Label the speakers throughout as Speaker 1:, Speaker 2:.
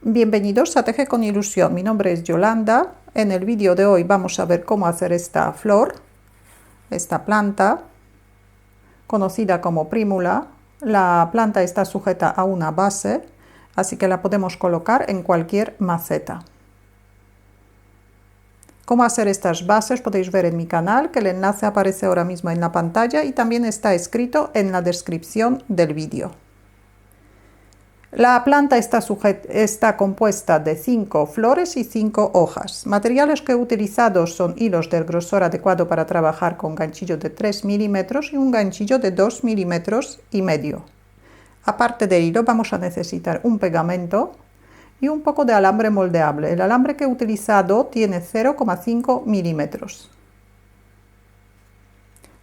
Speaker 1: Bienvenidos a Teje con Ilusión. Mi nombre es Yolanda. En el vídeo de hoy vamos a ver cómo hacer esta flor, esta planta, conocida como prímula. La planta está sujeta a una base, así que la podemos colocar en cualquier maceta. Cómo hacer estas bases podéis ver en mi canal, que el enlace aparece ahora mismo en la pantalla y también está escrito en la descripción del vídeo. La planta está compuesta de 5 flores y 5 hojas. Materiales que he utilizado son hilos del grosor adecuado para trabajar con ganchillo de 3 milímetros y un ganchillo de 2 milímetros y medio. Aparte del hilo vamos a necesitar un pegamento y un poco de alambre moldeable. El alambre que he utilizado tiene 0,5 milímetros.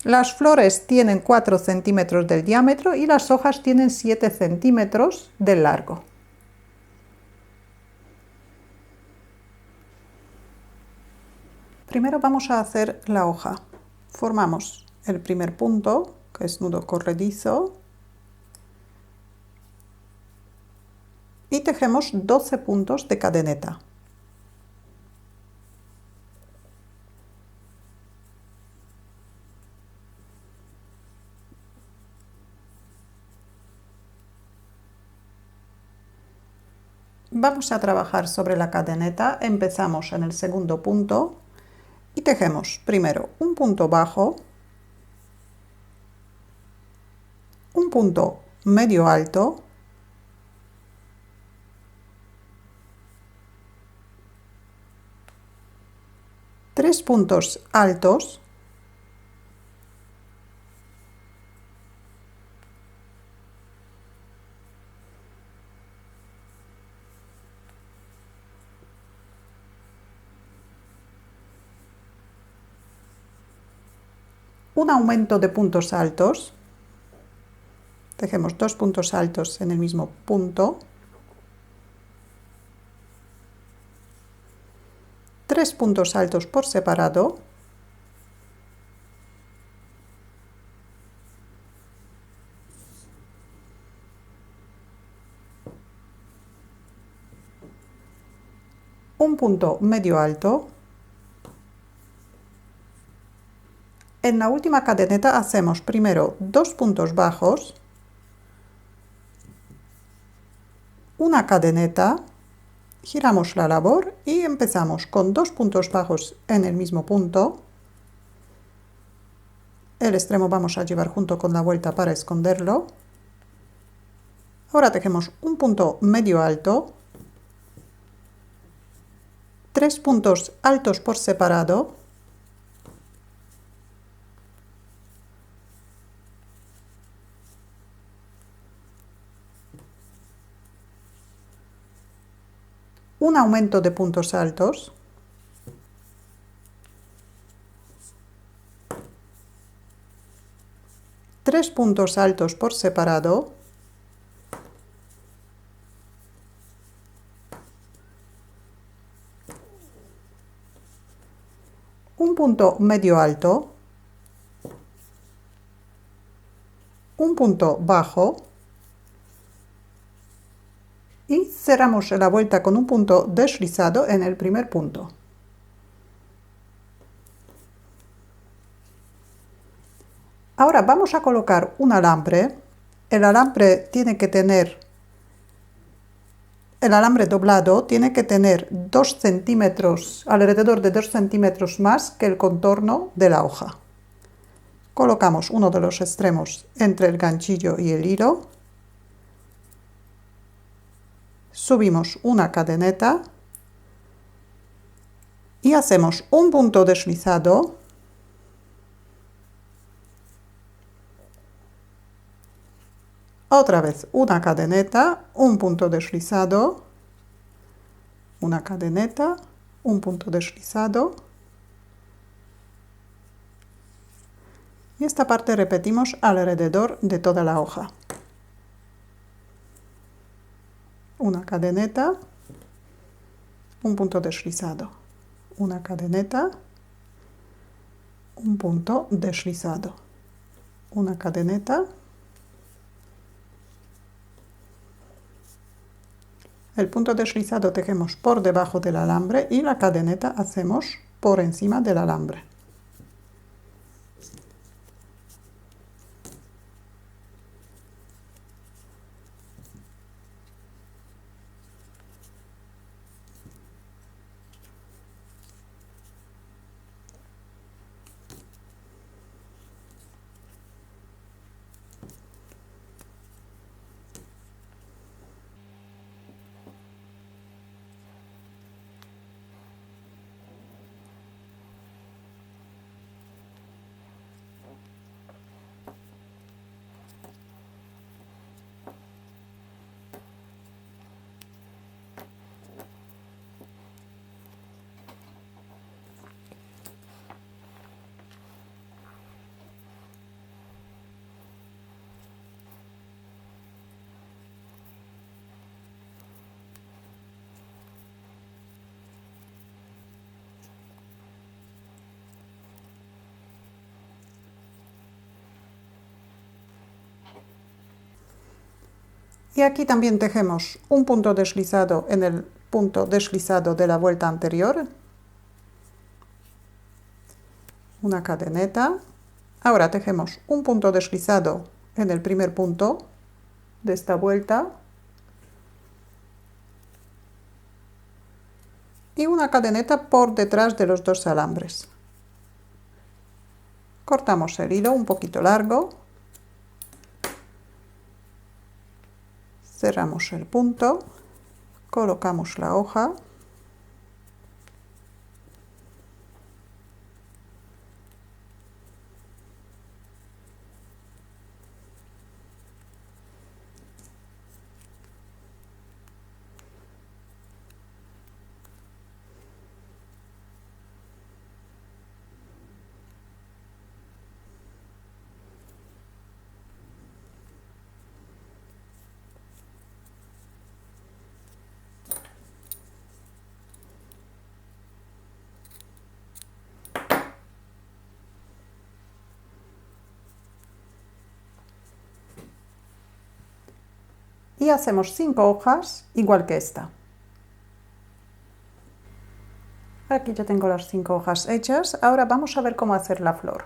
Speaker 1: Las flores tienen 4 centímetros de diámetro y las hojas tienen 7 centímetros de largo. Primero vamos a hacer la hoja. Formamos el primer punto, que es nudo corredizo, y tejemos 12 puntos de cadeneta. Vamos a trabajar sobre la cadeneta. Empezamos en el segundo punto y tejemos primero un punto bajo, un punto medio alto, tres puntos altos, un aumento de puntos altos, tejemos 2 puntos altos en el mismo punto, 3 puntos altos por separado, un punto medio alto. En la última cadeneta hacemos primero 2 puntos bajos, una cadeneta, giramos la labor y empezamos con 2 puntos bajos en el mismo punto. El extremo vamos a llevar junto con la vuelta para esconderlo. Ahora tejemos un punto medio alto, 3 puntos altos por separado, un aumento de puntos altos, tres puntos altos por separado, un punto medio alto, un punto bajo y cerramos la vuelta con un punto deslizado en el primer punto. Ahora vamos a colocar un alambre. El alambre doblado tiene que tener 2 centímetros, alrededor de 2 centímetros más que el contorno de la hoja. Colocamos uno de los extremos entre el ganchillo y el hilo. Subimos una cadeneta y hacemos un punto deslizado, otra vez una cadeneta, un punto deslizado, una cadeneta, un punto deslizado, y esta parte repetimos alrededor de toda la hoja. Una cadeneta, un punto deslizado, una cadeneta, un punto deslizado, una cadeneta, El punto deslizado tejemos por debajo del alambre y la cadeneta hacemos por encima del alambre. Y aquí también tejemos un punto deslizado en el punto deslizado de la vuelta anterior, una cadeneta. Ahora tejemos un punto deslizado en el primer punto de esta vuelta y una cadeneta por detrás de los dos alambres. Cortamos el hilo un poquito largo, cerramos el punto, colocamos la hoja y hacemos 5 hojas igual que esta. Aquí ya tengo las 5 hojas hechas. Ahora vamos a ver cómo hacer la flor.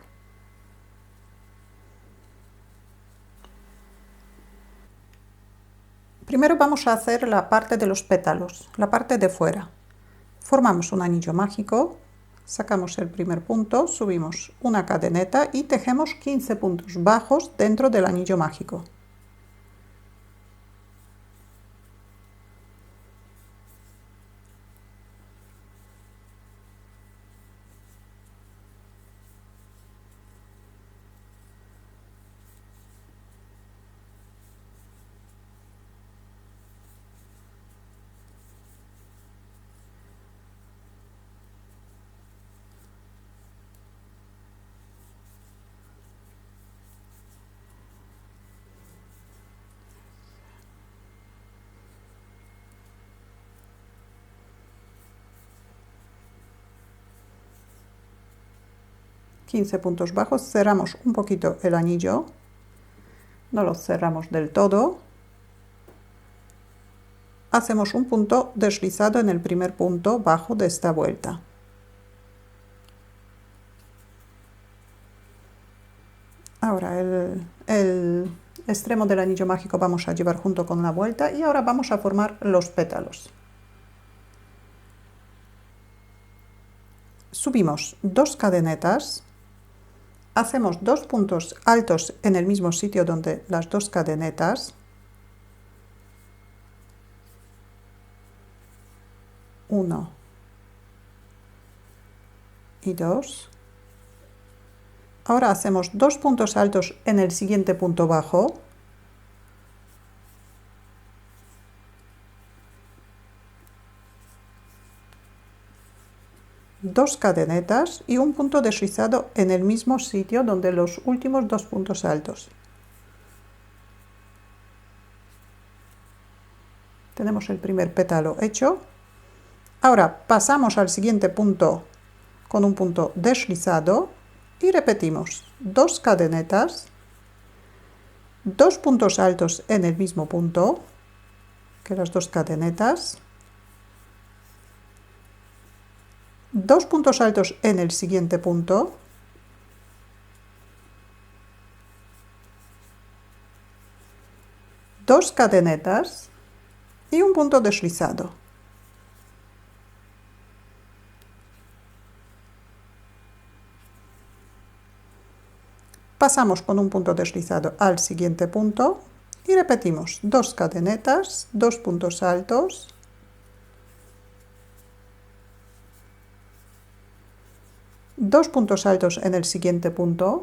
Speaker 1: Primero vamos a hacer la parte de los pétalos, la parte de fuera. Formamos un anillo mágico, sacamos el primer punto, subimos una cadeneta y tejemos 15 puntos bajos dentro del anillo mágico. Puntos bajos, cerramos un poquito el anillo, no lo cerramos del todo, hacemos un punto deslizado en el primer punto bajo de esta vuelta. Ahora el extremo del anillo mágico vamos a llevar junto con la vuelta y ahora vamos a formar los pétalos. Subimos 2 cadenetas. Hacemos 2 puntos altos en el mismo sitio donde las 2 cadenetas. 1 y 2. Ahora hacemos 2 puntos altos en el siguiente punto bajo. Dos cadenetas y un punto deslizado en el mismo sitio donde los últimos 2 puntos altos. Tenemos el primer pétalo hecho. Ahora pasamos al siguiente punto con un punto deslizado y repetimos 2 cadenetas, 2 puntos altos en el mismo punto, que las 2 cadenetas, 2 puntos altos en el siguiente punto, dos cadenetas y un punto deslizado. Pasamos con un punto deslizado al siguiente punto y repetimos 2 cadenetas, 2 puntos altos, dos puntos altos en el siguiente punto,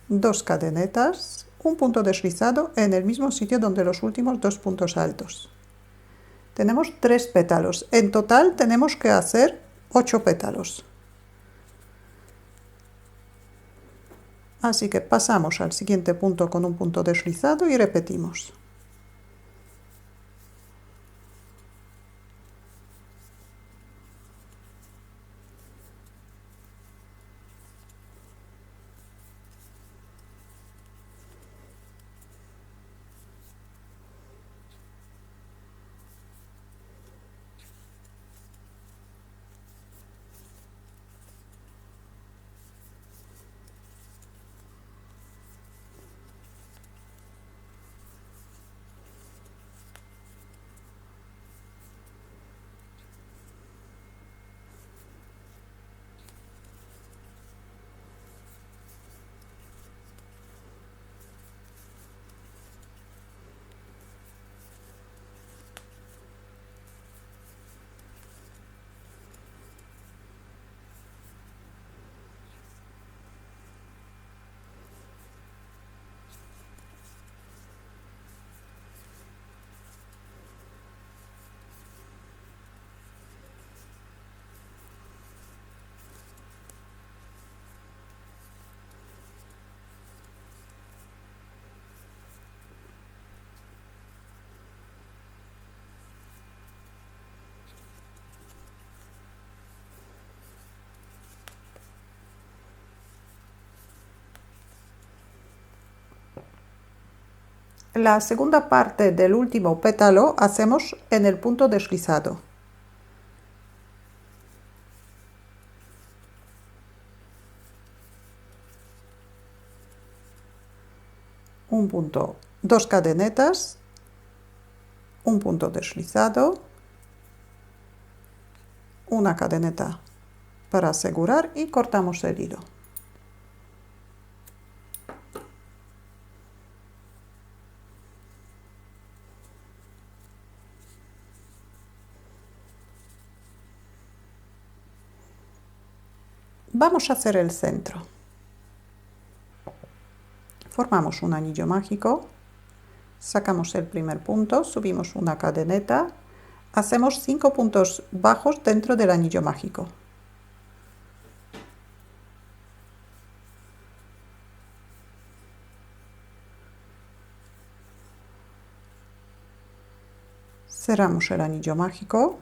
Speaker 1: dos cadenetas, un punto deslizado en el mismo sitio donde los últimos 2 puntos altos. Tenemos 3 pétalos. En total tenemos que hacer 8 pétalos. Así que pasamos al siguiente punto con un punto deslizado y repetimos. La segunda parte del último pétalo hacemos en el punto deslizado. Un punto, 2 cadenetas, un punto deslizado, una cadeneta para asegurar y cortamos el hilo. Vamos a hacer el centro. Formamos un anillo mágico, sacamos el primer punto, subimos una cadeneta, hacemos 5 puntos bajos dentro del anillo mágico. Cerramos el anillo mágico,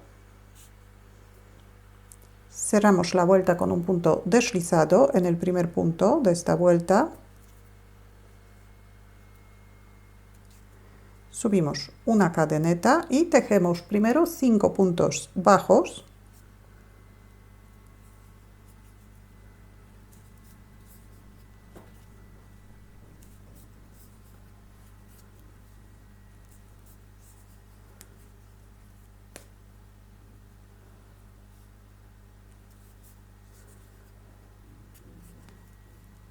Speaker 1: cerramos la vuelta con un punto deslizado en el primer punto de esta vuelta, subimos una cadeneta y tejemos primero 5 puntos bajos,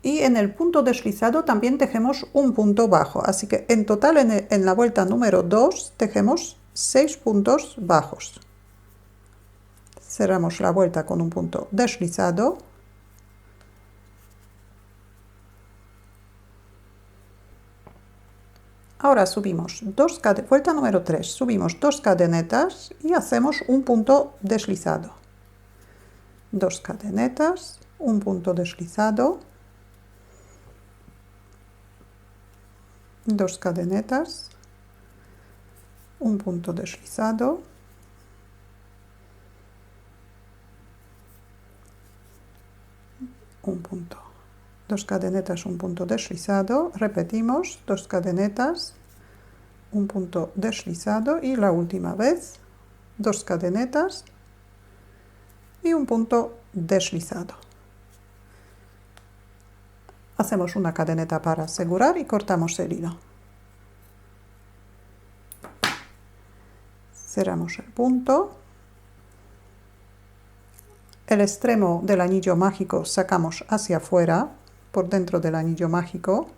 Speaker 1: y en el punto deslizado también tejemos un punto bajo, así que en total en la vuelta número 2 tejemos 6 puntos bajos. Cerramos la vuelta con un punto deslizado, ahora subimos vuelta número 3, subimos 2 cadenetas y hacemos un punto deslizado, 2 cadenetas, un punto deslizado, 2 cadenetas, un punto deslizado, un punto 2 cadenetas, un punto deslizado, repetimos, 2 cadenetas, un punto deslizado y la última vez 2 cadenetas y un punto deslizado. Hacemos una cadeneta para asegurar y cortamos el hilo. Cerramos el punto. El extremo del anillo mágico sacamos hacia afuera, por dentro del anillo mágico.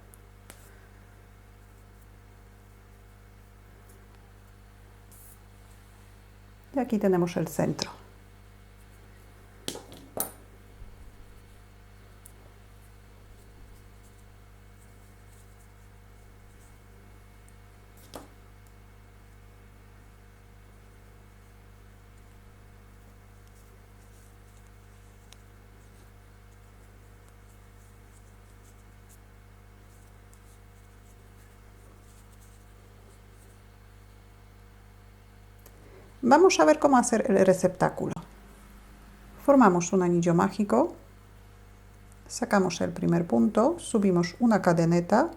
Speaker 1: Y aquí tenemos el centro. Vamos a ver cómo hacer el receptáculo. Formamos un anillo mágico, sacamos el primer punto, subimos una cadeneta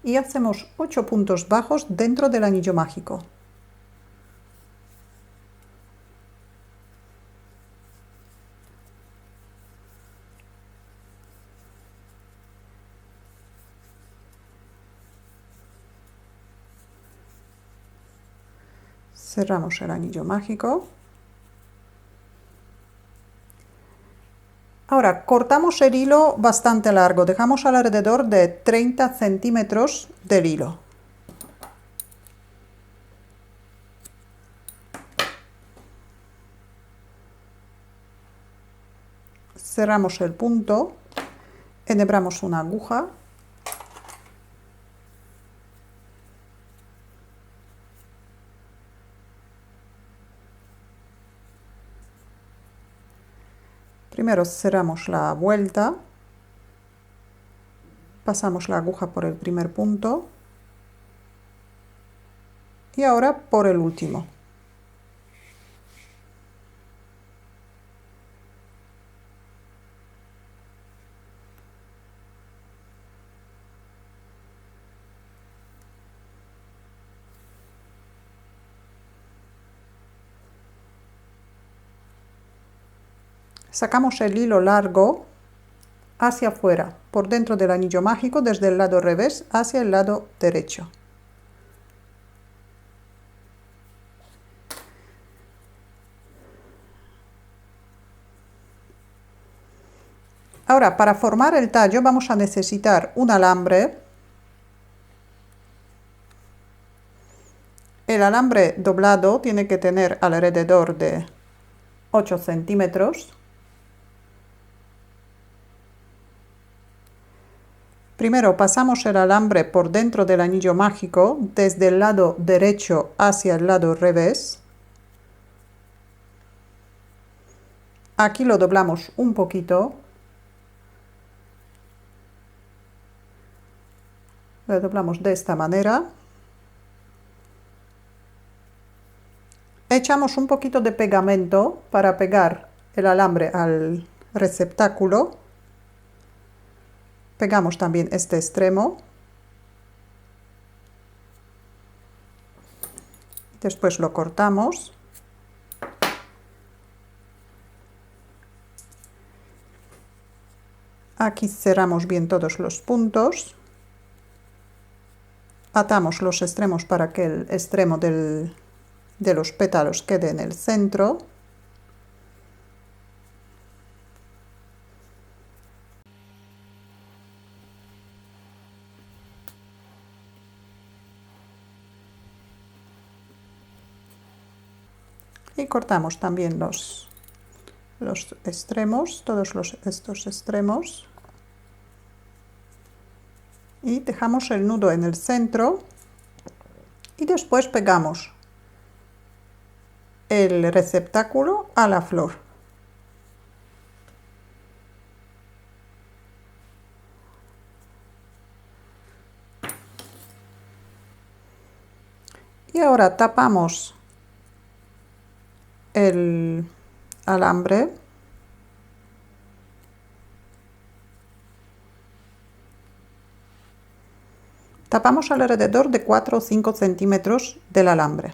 Speaker 1: y hacemos 8 puntos bajos dentro del anillo mágico. Cerramos el anillo mágico. Ahora cortamos el hilo bastante largo, dejamos alrededor de 30 centímetros del hilo. Cerramos el punto, enhebramos una aguja. Primero cerramos la vuelta, pasamos la aguja por el primer punto y ahora por el último. Sacamos el hilo largo hacia afuera, por dentro del anillo mágico, desde el lado revés hacia el lado derecho. Ahora, para formar el tallo vamos a necesitar un alambre. El alambre doblado tiene que tener alrededor de 8 centímetros. Primero pasamos el alambre por dentro del anillo mágico, desde el lado derecho hacia el lado revés. Aquí lo doblamos un poquito. Lo doblamos de esta manera. Echamos un poquito de pegamento para pegar el alambre al receptáculo. Pegamos también este extremo. Después lo cortamos. Aquí cerramos bien todos los puntos. Atamos los extremos para que el extremo de los pétalos quede en el centro. Y cortamos también los extremos, todos estos extremos. Y dejamos el nudo en el centro. Y después pegamos el receptáculo a la flor. Y ahora tapamos el alambre Tapamos alrededor de 4 o 5 centímetros del alambre.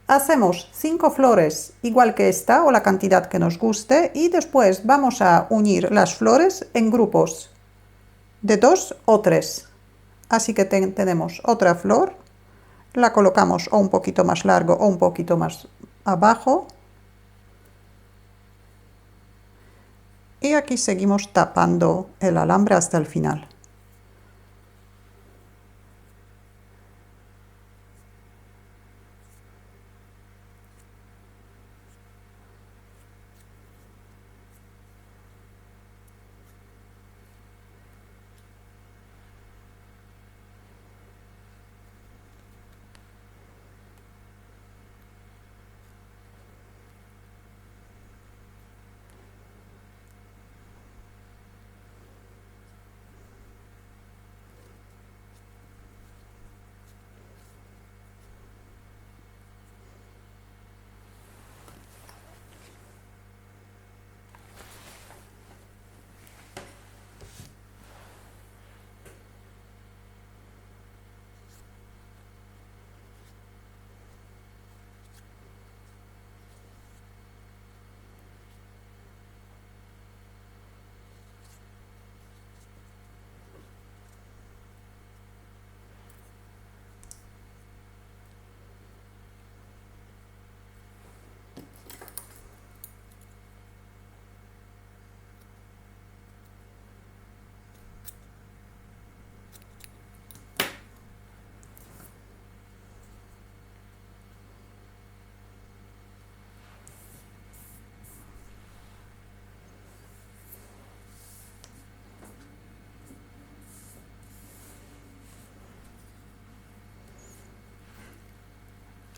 Speaker 1: Hacemos 5 flores igual que esta o la cantidad que nos guste y después vamos a unir las flores en grupos de 2 o 3. Así que tenemos otra flor, la colocamos o un poquito más largo o un poquito más abajo. Y aquí seguimos tapando el alambre hasta el final.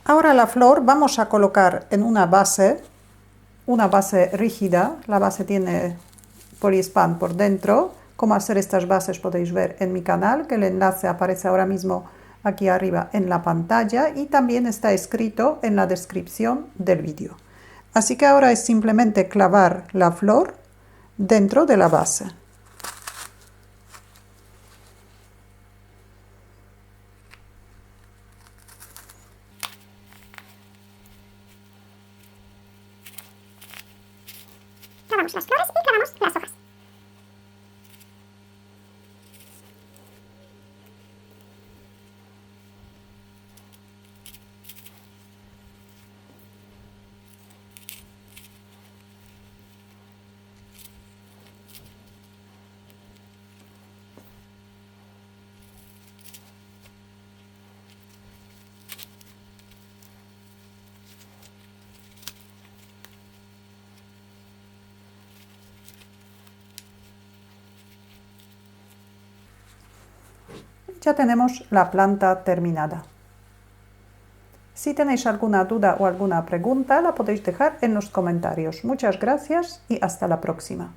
Speaker 1: Ahora la flor vamos a colocar en una base rígida. La base tiene poliespan por dentro. Cómo hacer estas bases podéis ver en mi canal, que el enlace aparece ahora mismo aquí arriba en la pantalla y también está escrito en la descripción del vídeo. Así que ahora es simplemente clavar la flor dentro de la base.
Speaker 2: Clavamos las flores y clavamos las hojas.
Speaker 1: Ya tenemos la planta terminada. Si tenéis alguna duda o alguna pregunta, la podéis dejar en los comentarios. Muchas gracias y hasta la próxima.